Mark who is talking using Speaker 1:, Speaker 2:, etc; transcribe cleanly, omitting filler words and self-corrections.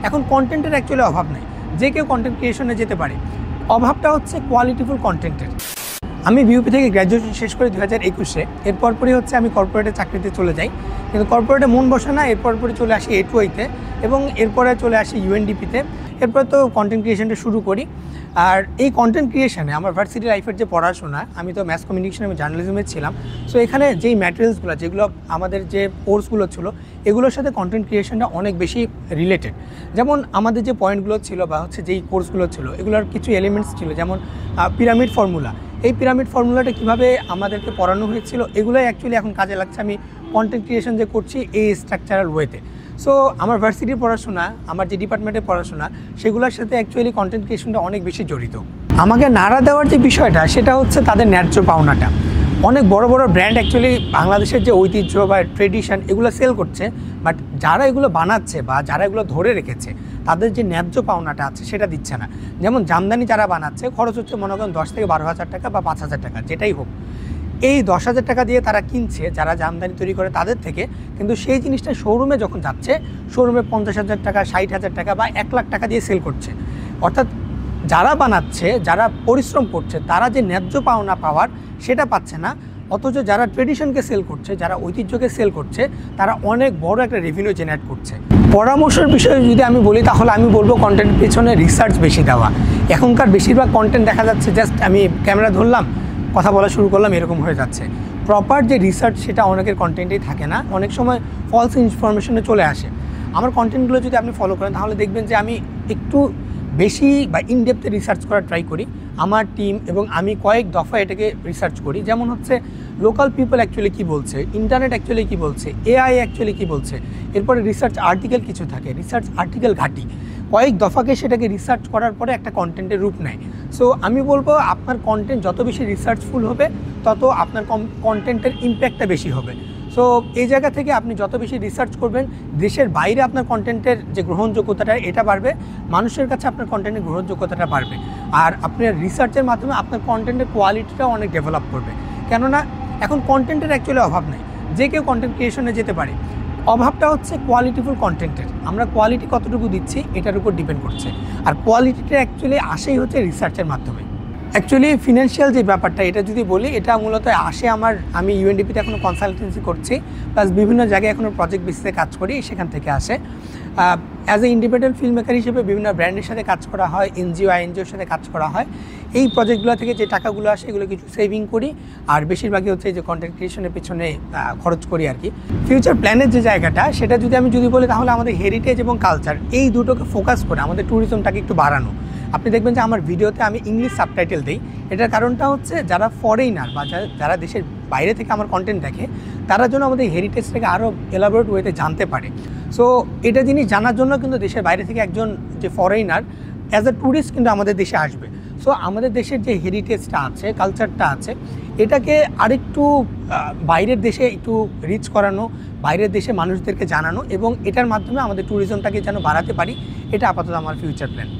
Speaker 1: এখন কন্টেন্টের অ্যাকচুয়ালি অভাব নেই, যে কেউ কন্টেন্ট ক্রিয়েশনে যেতে পারে। অভাবটা হচ্ছে কোয়ালিটিফুল কন্টেন্টের। আমি বিউপি থেকে গ্র্যাজুয়েশন শেষ করি 2021-এ। এরপর পরই হচ্ছে আমি কর্পোরেটে চাকরিতে চলে যাই, কিন্তু কর্পোরেটে মন বসে না। এরপর পরে চলে আসি A2I-তে এবং এরপরে চলে আসি UNDP-তে। এরপর তো কন্টেন্ট ক্রিয়েশনটা শুরু করি। আর এই কন্টেন্ট ক্রিয়েশনে আমার ভার্সিটি লাইফের যে পড়াশোনা, আমি তো ম্যাস কমিউনিকেশন এবং জার্নালিজমে ছিলাম। সো এখানে যেই ম্যাটেরিয়ালসগুলো, যেগুলো আমাদের যে কোর্সগুলো ছিল, এগুলোর সাথে কন্টেন্ট ক্রিয়েশনটা অনেক বেশি রিলেটেড। যেমন আমাদের যে পয়েন্টগুলো ছিল বা হচ্ছে যেই কোর্সগুলো ছিল, এগুলোর কিছু এলিমেন্টস ছিল, যেমন পিরামিড ফর্মুলা। এই পিরামিড ফর্মুলাটা কীভাবে আমাদেরকে পড়ানো হয়েছিল, এগুলোই অ্যাকচুয়ালি এখন কাজে লাগছে আমি কন্টেন্ট ক্রিয়েশন যে করছি এই স্ট্রাকচারাল ওয়েতে। সো আমার ভার্সিটির পড়াশোনা, আমার যে ডিপার্টমেন্টের পড়াশোনা, সেগুলোর সাথে অ্যাকচুয়ালি কন্টেন্ট ক্রিয়েশনটা অনেক বেশি জড়িত। আমাকে নাড়া দেওয়ার যে বিষয়টা, সেটা হচ্ছে তাদের ন্যায্য পাওনাটা। অনেক বড় বড় ব্র্যান্ড অ্যাকচুয়ালি বাংলাদেশের যে ঐতিহ্য বা ট্রেডিশন, এগুলো সেল করছে, বাট যারা এগুলো বানাচ্ছে বা যারা এগুলো ধরে রেখেছে, তাদের যে ন্যায্য পাওনাটা আছে সেটা দিচ্ছে না। যেমন জামদানি যারা বানাচ্ছে, খরচ হচ্ছে মনে করেন 10 থেকে 12,000 টাকা বা 5,000 টাকা, যেটাই হোক। এই 10,000 টাকা দিয়ে তারা কিনছে যারা জামদানি তৈরি করে তাদের থেকে, কিন্তু সেই জিনিসটা শোরুমে যখন যাচ্ছে, শোরুমে 50,000 টাকা, 60,000 টাকা বা 1 লাখ টাকা দিয়ে সেল করছে। অর্থাৎ যারা বানাচ্ছে, যারা পরিশ্রম করছে, তারা যে ন্যায্য পাওনা পাওয়ার সেটা পাচ্ছে না। অথচ যারা ট্রেডিশনকে সেল করছে, যারা ঐতিহ্যকে সেল করছে, তারা অনেক বড় একটা রেভিনিউ জেনারেট করছে। পরামর্শের বিষয়ে যদি আমি বলি, তাহলে আমি বলবো কন্টেন্টের পেছনে রিসার্চ বেশি দেওয়া। এখনকার বেশিরভাগ কন্টেন্ট দেখা যাচ্ছে জাস্ট আমি ক্যামেরা ধরলাম, কথা বলা শুরু করলাম, এরকম হয়ে যাচ্ছে। প্রপার যে রিসার্চ, সেটা অনেকের কন্টেন্টেই থাকে না। অনেক সময় ফলস ইনফরমেশনে চলে আসে। আমার কন্টেন্টগুলো যদি আপনি ফলো করেন, তাহলে দেখবেন যে আমি একটু বেশি বা ইনডেপথে রিসার্চ করার ট্রাই করি। আমার টিম এবং আমি কয়েক দফা এটাকে রিসার্চ করি। যেমন হচ্ছে লোকাল পিপল অ্যাকচুয়ালি কী বলছে, ইন্টারনেট অ্যাকচুয়ালি কী বলছে, AI অ্যাকচুয়ালি কী বলছে, এরপরে রিসার্চ আর্টিকেল কিছু থাকে, রিসার্চ আর্টিকেল ঘাঁটি, কয়েক দফাকে সেটাকে রিসার্চ করার পরে একটা কন্টেন্টের রূপ নেয়। সো আমি বলবো আপনার কন্টেন্ট যত বেশি রিসার্চফুল হবে, তত আপনার কন্টেন্টের ইম্প্যাক্টটা বেশি হবে। সো এই জায়গা থেকে আপনি যত বেশি রিসার্চ করবেন, দেশের বাইরে আপনার কন্টেন্টের যে গ্রহণযোগ্যতাটা, এটা বাড়বে, মানুষের কাছে আপনার কন্টেন্টের গ্রহণযোগ্যতাটা বাড়বে। আর আপনার রিসার্চের মাধ্যমে আপনার কন্টেন্টের কোয়ালিটিটাও অনেক ডেভেলপ করবে। কেননা এখন কন্টেন্টের অ্যাকচুয়ালি অভাব নেই, যে কেউ কন্টেন্ট ক্রিয়েশনে যেতে পারে। অভাবটা হচ্ছে কোয়ালিটিফুল কন্টেন্টের। আমরা কোয়ালিটি কতটুকু দিচ্ছি, এটার উপর ডিপেন্ড করছে। আর কোয়ালিটিটা অ্যাকচুয়ালি আসেই হচ্ছে রিসার্চের মাধ্যমে। অ্যাকচুয়ালি ফিনান্সিয়াল যে ব্যাপারটা, এটা যদি বলি, এটা মূলত আসে আমি UNDP-তে এখনও কনসালটেন্সি করছি, প্লাস বিভিন্ন জায়গায় এখনও প্রজেক্ট বেসিসে কাজ করি, সেখান থেকে আসে। As a independent film maker হিসেবে বিভিন্ন ব্র্যান্ডের সাথে কাজ করা হয়, NGOর সাথে কাজ করা হয়। এই প্রজেক্টগুলো থেকে যে টাকাগুলো আসে, এগুলো কিছু সেভিং করি, আর বেশিরভাগই হচ্ছে যে কন্টেন্ট ক্রিয়েশনের পেছনে খরচ করি আর কি। ফিউচার প্ল্যানের যে জায়গাটা, সেটা যদি আমি বলি, তাহলে আমাদের হেরিটেজ এবং কালচার, এই দুটোকে ফোকাস করে আমাদের ট্যুরিজমটাকে একটু বাড়ানো। আপনি দেখবেন যে আমার ভিডিওতে আমি ইংলিশ সাবটাইটেল দিই। এটার কারণটা হচ্ছে যারা ফরেইনার বা যারা দেশের বাইরে থেকে আমার কন্টেন্ট দেখে, তারা যেন আমাদের হেরিটেজটাকে আরও এলাবোরেট ওয়েতে জানতে পারে। সো এটা জিনিস জানার জন্য কিন্তু দেশের বাইরে থেকে একজন যে ফরেইনার অ্যাজ এ ট্যুরিস্ট কিন্তু আমাদের দেশে আসবে। সো আমাদের দেশের যে হেরিটেজটা আছে, কালচারটা আছে, এটাকে আরেকটু বাইরের দেশে একটু রিচ করানো, বাইরের দেশে মানুষদেরকে জানানো, এবং এটার মাধ্যমে আমাদের ট্যুরিজমটাকে যেন বাড়াতে পারি, এটা আপাতত আমার ফিউচার প্ল্যান।